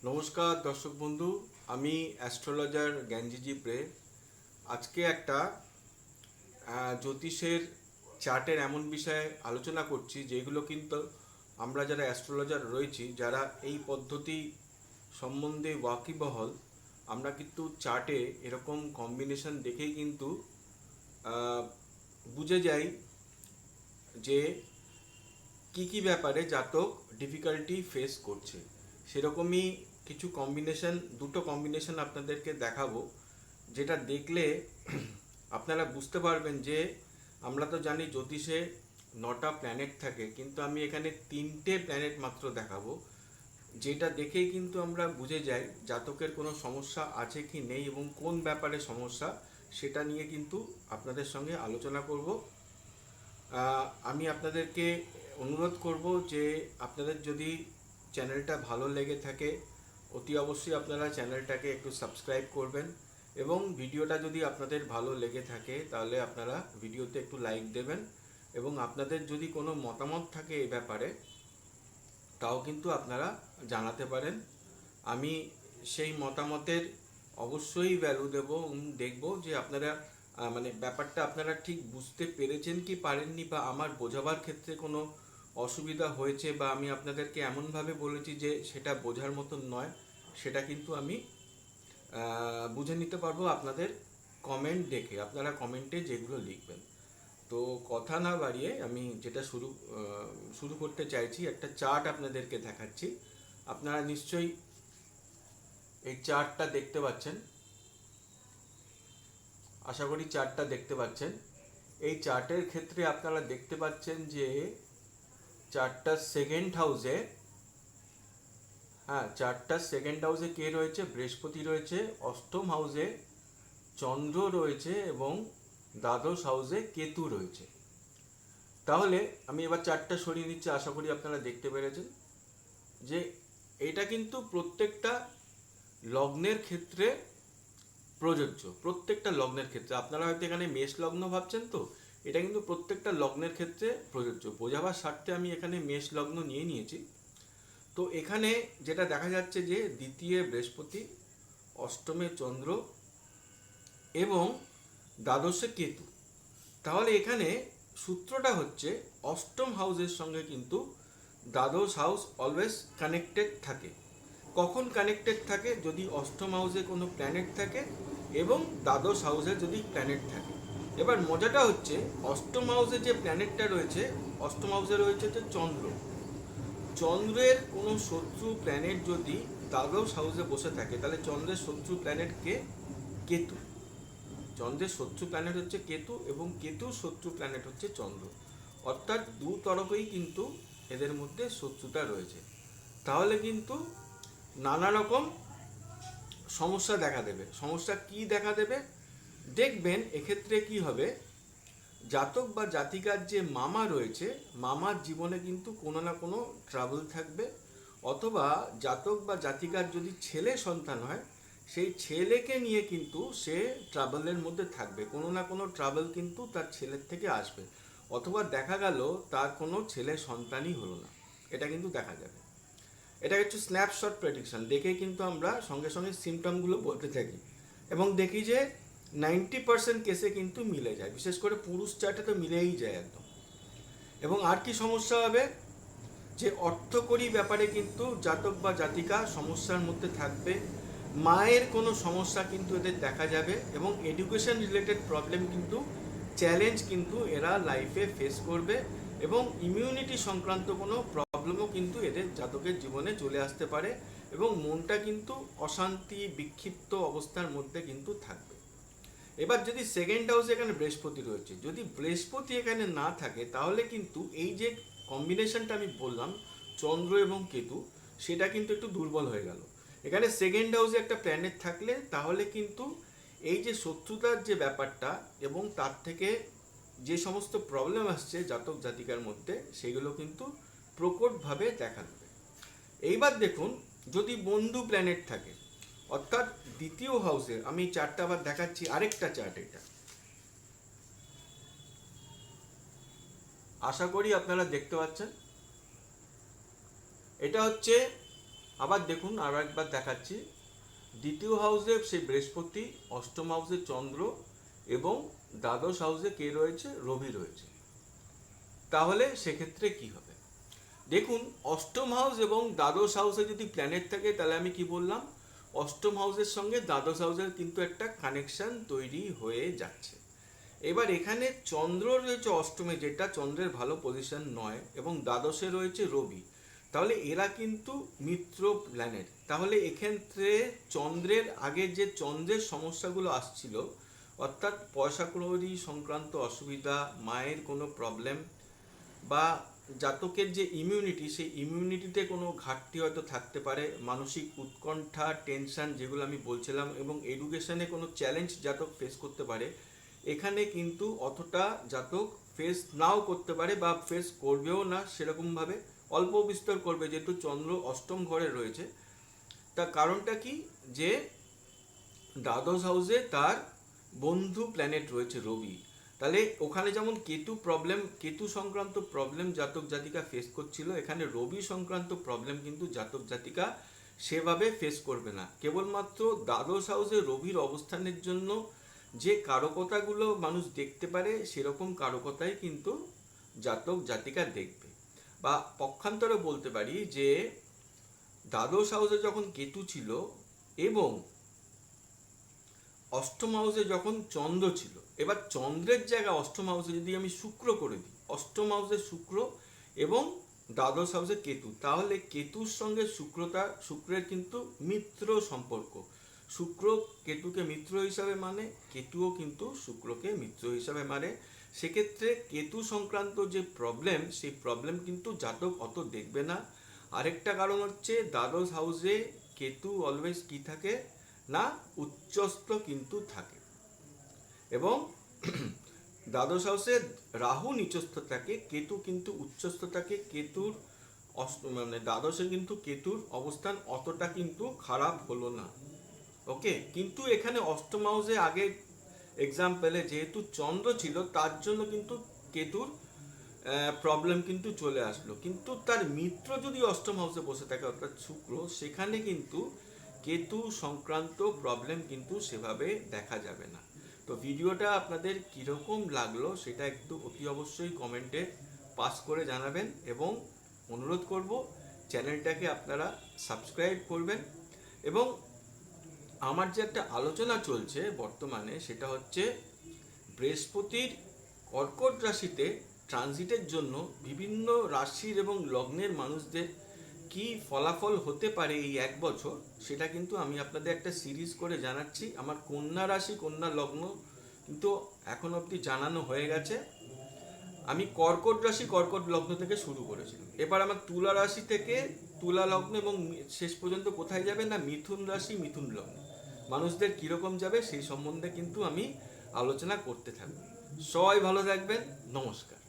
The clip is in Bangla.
নমস্কার দর্শক বন্ধু, আমি অ্যাস্ট্রোলজার জ্ঞানজিজি প্রে। আজকে একটা জ্যোতিষের চার্টের এমন বিষয়ে আলোচনা করছি যেগুলো কিন্তু আমরা যারা অ্যাস্ট্রোলজার রয়েছি, যারা এই পদ্ধতি সম্বন্ধে ওয়াকিবহল, আমরা কিন্তু চার্টে এরকম কম্বিনেশন দেখেই কিন্তু আহ, বুঝে যাই যে কি কি ব্যাপারে জাতক ডিফিকাল্টি ফেস করছে। সেরকমই কিছু কম্বিনেশন, দুটো কম্বিনেশন আপনাদেরকে দেখাবো, যেটা দেখলে আপনারা বুঝতে পারবেন যে আমরা তো জানি জ্যোতিষে 9টা প্ল্যানেট থাকে, কিন্তু আমি এখানে 3টে প্ল্যানেট মাত্র দেখাবো, যেটা দেখেই কিন্তু আমরা বুঝে যাই জাতকের কোনো সমস্যা আছে কি নেই এবং কোন ব্যাপারে সমস্যা, সেটা নিয়ে কিন্তু আপনাদের সঙ্গে আলোচনা করব। আমি আপনাদেরকে অনুরোধ করব যে আপনাদের যদি চ্যানেলটা ভালো লেগে থাকে, অতি অবশ্যই আপনারা চ্যানেলটাকে একটু সাবস্ক্রাইব করবেন, এবং ভিডিওটা যদি আপনাদের ভালো লেগে থাকে তাহলে আপনারা ভিডিওতে একটু লাইক দেবেন, এবং আপনাদের যদি কোনো মতামত থাকে এই ব্যাপারে তাও কিন্তু আপনারা জানাতে পারেন। আমি সেই মতামতের অবশ্যই ভ্যালু দেব এবং দেখব যে আপনারা মানে ব্যাপারটা আপনারা ঠিক বুঝতে পেরেছেন কি পারেননি, বা আমার বোঝাবার ক্ষেত্রে কোনো অসুবিধা হয়েছে, বা আমি আপনাদেরকে এমনভাবে বলেছি যে সেটা বোঝার মতন নয়, সেটা কিন্তু আমি বুঝে নিতে পারবো আপনাদের কমেন্ট দেখে, আপনারা কমেন্টে যেগুলো লিখবেন। তো কথা না বাড়িয়ে আমি যেটা শুরু করতে চাইছি, একটা চার্ট আপনাদেরকে দেখাচ্ছি। আপনারা নিশ্চয়ই এই চার্টটা দেখতে পাচ্ছেন, আশা করি চার্টটা দেখতে পাচ্ছেন। এই চার্টের ক্ষেত্রে আপনারা দেখতে পাচ্ছেন যে চার্টটার সেকেন্ড হাউসে, চার্টটার সেকেন্ড হাউসে কে রয়েছে? বৃহস্পতি রয়েছে। অষ্টম হাউসে চন্দ্র রয়েছে এবং দ্বাদশ হাউসে কেতু রয়েছে। তাহলে আমি এবার চার্টটা সরিয়ে নিচ্ছি, আশা করি আপনারা দেখতে পেরেছেন যে এটা কিন্তু প্রত্যেকটা লগ্নের ক্ষেত্রে প্রযোজ্য। প্রত্যেকটা লগ্নের ক্ষেত্রে, আপনারা হয়তো এখানে মেষ লগ্ন ভাবছেন, তো এটা কিন্তু প্রত্যেকটা লগ্নের ক্ষেত্রে প্রযোজ্য। বোঝাবার স্বার্থে আমি এখানে মেষ লগ্ন নিয়ে নিয়েছি। তো এখানে যেটা দেখা যাচ্ছে যে দ্বিতীয় বৃহস্পতি, অষ্টমে চন্দ্র এবং দ্বাদশে কেতু। তাহলে এখানে সূত্রটা হচ্ছে অষ্টম হাউসের সঙ্গে কিন্তু দ্বাদশ হাউস অলওয়েজ কানেক্টেড থাকে। কখন কানেক্টেড থাকে? যদি অষ্টম হাউসে কোনো প্ল্যানেট থাকে এবং দ্বাদশ হাউসে যদি প্ল্যানেট থাকে। এবার মজাটা হচ্ছে অষ্টম হাউসে যে প্ল্যানেটটা রয়েছে, অষ্টম হাউসে রয়েছে যে চন্দ্র। চন্দ্রের কোনো শত্রু প্ল্যানেট যদি দ্বাদশ হাউসে বসে থাকে, তাহলে চন্দ্রের শত্রু প্ল্যানেট কে? কেতু। চন্দ্রের শত্রু প্ল্যানেট হচ্ছে কেতু এবং কেতুর শত্রু প্ল্যানেট হচ্ছে চন্দ্র। অর্থাৎ দু তরফেই কিন্তু এদের মধ্যে শত্রুতা রয়েছে। তাহলে কিন্তু নানা রকম সমস্যা দেখা দেবে। সমস্যা কি দেখা দেবে দেখবেন, এক্ষেত্রে কি হবে, জাতক বা জাতিকার যে মামা রয়েছে, মামার জীবনে কিন্তু কোনো না কোনো ট্রাবল থাকবে, অথবা জাতক বা জাতিকার যদি ছেলে সন্তান হয়, সেই ছেলেকে নিয়ে কিন্তু সে ট্রাবলের মধ্যে থাকবে। কোনো না কোনো ট্রাবল কিন্তু তার ছেলের থেকে আসবে, অথবা দেখা গেল তার কোনো ছেলে সন্তানই হলো না, এটা কিন্তু দেখা যাবে। এটা হচ্ছে স্ন্যাপশট প্রেডিকশন, দেখে কিন্তু আমরা সঙ্গে সঙ্গে সিমটমগুলো বলতে থাকি এবং দেখি যে 90% কেসে কিন্তু মিলে যায়, বিশেষ করে পুরুষ চার্টে তো মিলেই যায় একদম। এবং আর কি সমস্যা হবে, যে অর্থকরী ব্যাপারে কিন্তু জাতক বা জাতিকা সমস্যার মধ্যে থাকবে, মায়ের কোনো সমস্যা কিন্তু এদের দেখা যাবে, এবং এডুকেশন রিলেটেড প্রবলেম কিন্তু, চ্যালেঞ্জ কিন্তু এরা লাইফে ফেস করবে, এবং ইমিউনিটি সংক্রান্ত কোনো প্রবলেমও কিন্তু এদের জাতকের জীবনে চলে আসতে পারে, এবং মনটা কিন্তু অশান্তি বিক্ষিপ্ত অবস্থার মধ্যে কিন্তু থাকবে। এবার যদি সেকেন্ড হাউসে এখানে বৃহস্পতি রয়েছে, যদি বৃহস্পতি এখানে না থাকে, তাহলে কিন্তু এই যে কম্বিনেশনটা আমি বললাম চন্দ্র এবং কেতু, সেটা কিন্তু একটু দুর্বল হয়ে গেল। এখানে সেকেন্ড হাউসে একটা প্ল্যানেট থাকলে তাহলে কিন্তু এই যে শত্রুতার যে ব্যাপারটা এবং তার থেকে যে সমস্ত প্রবলেম আসছে জাতক জাতিকার মধ্যে, সেগুলো কিন্তু প্রকটভাবে দেখা দেবে। এইবার দেখুন, যদি বন্ধু প্ল্যানেট থাকে, অর্থাৎ দ্বিতীয় হাউসে, আমি চারটা আবার দেখাচ্ছি, আরেকটা চার্ট এটা, আশা করি আপনারা দেখতে পাচ্ছেন। এটা হচ্ছে আবার দেখুন, আরও একবার দেখাচ্ছি। দ্বিতীয় হাউসে সেই বৃহস্পতি, অষ্টম হাউসে চন্দ্র এবং দ্বাদশ হাউসে কে রয়েছে? রবি রয়েছে। তাহলে সেক্ষেত্রে কি হবে? দেখুন, অষ্টম হাউস এবং দ্বাদশ হাউসে যদি প্ল্যানেট থাকে তাহলে আমি কি বললাম, অষ্টম হাউসের সঙ্গে দ্বাদশ হাউসের কিন্তু একটা কানেকশন তৈরি হয়ে যাচ্ছে। এবার এখানে চন্দ্র রয়েছে অষ্টমে, যেটা চন্দ্রের ভালো পজিশন নয়, এবং দ্বাদশে রয়েছে রবি। তাহলে এরা কিন্তু মিত্র প্ল্যানেট। তাহলে এক্ষেত্রে চন্দ্রের আগে যে চন্দ্রের সমস্যাগুলো আসছিল, অর্থাৎ পয়সা কড়ি সংক্রান্ত অসুবিধা, মায়ের কোনো প্রবলেম, বা জাতকের যে ইমিউনিটি, সেই ইমিউনিটিতে কোনো ঘাটতি হয়তো থাকতে পারে, মানসিক উৎকণ্ঠা, টেনশন যেগুলো আমি বলছিলাম, এবং এডুকেশনে কোনো চ্যালেঞ্জ জাতক ফেস করতে পারে, এখানে কিন্তু অতটা জাতক ফেস নাও করতে পারে বা ফেস করবেও না সেরকমভাবে, অল্প বিস্তর করবে, যেহেতু চন্দ্র অষ্টম ঘরে রয়েছে। তার কারণটা কি, যে দ্বাদশ হাউসে তার বন্ধু প্ল্যানেট রয়েছে রবি। তাহলে ওখানে যেমন কেতু সংক্রান্ত প্রবলেম জাতক জাতিকা ফেস করছিল, এখানে রবি সংক্রান্ত প্রবলেম কিন্তু জাতক জাতিকা সেভাবে ফেস করবে না। কেবলমাত্র দ্বাদশ হাউসে রবির অবস্থানের জন্য যে কারকতাগুলো মানুষ দেখতে পারে, সেরকম কারকতাই কিন্তু জাতক জাতিকা দেখবে। বা পক্ষান্তরে বলতে পারি যে দ্বাদশ হাউসে যখন কেতু ছিল এবং অষ্টম হাউসে যখন চন্দ্র ছিল, এবার চন্দ্রের জায়গায় অষ্টম হাউসে যদি আমি শুক্র করে দিই, অষ্টম হাউসে শুক্র এবং দ্বাদশ হাউসে কেতু, তাহলে কেতুর সঙ্গে শুক্রের কিন্তু মিত্র সম্পর্ক। শুক্র কেতুকে মিত্র হিসাবে মানে, কেতুও কিন্তু শুক্রকে মিত্র হিসাবে মানে। সেক্ষেত্রে কেতু সংক্রান্ত যে প্রবলেম, সেই প্রবলেম কিন্তু জাতক অত দেখবে না। আরেকটা কারণ হচ্ছে দ্বাদশ হাউসে কেতু অলওয়েজ কি থাকে না, উচ্চস্থ কিন্তু থাকে, এবং দ্বাদশ হাউসে রাহু নিচস্থ থাকে, কেতু কিন্তু উচ্চস্থ থাকে। কেতুর মানে দ্বাদশে কিন্তু কেতুর অবস্থান অতটা কিন্তু খারাপ হলো না। ওকে, কিন্তু এখানে অষ্টম হাউসে আগে এক্সাম্পলে যেহেতু চন্দ্র ছিল, তার জন্য কিন্তু কেতুর প্রবলেম কিন্তু চলে আসলো। কিন্তু তার মিত্র যদি অষ্টম হাউসে বসে থাকে, অর্থাৎ শুক্র, সেখানে কিন্তু কেতু সংক্রান্ত প্রবলেম কিন্তু সেভাবে দেখা যাবে না। তো ভিডিওটা আপনাদের কীরকম লাগলো সেটা একটু অতি অবশ্যই কমেন্টে পাস করে জানাবেন, এবং অনুরোধ করব চ্যানেলটাকে আপনারা সাবস্ক্রাইব করবেন। এবং আমার যে একটা আলোচনা চলছে বর্তমানে, সেটা হচ্ছে বৃহস্পতির কর্কট রাশিতে ট্রানজিটের জন্য বিভিন্ন রাশির এবং লগ্নের মানুষদের কি ফলাফল হতে পারে এই এক বছর, সেটা কিন্তু আমি আপনাদের একটা সিরিজ করে জানাচ্ছি। আমার কন্যা রাশি, কন্যা লগ্ন কিন্তু এখন অবধি জানানো হয়ে গেছে। আমি কর্কট রাশি, কর্কট লগ্ন থেকে শুরু করেছিলাম। এবার আমার তুলা রাশি থেকে তুলা লগ্ন, এবং শেষ পর্যন্ত কোথায় যাবে না, মিথুন রাশি, মিথুন লগ্ন মানুষদের কীরকম যাবে সেই সম্বন্ধে কিন্তু আমি আলোচনা করতে থাকবো। সবাই ভালো থাকবেন, নমস্কার।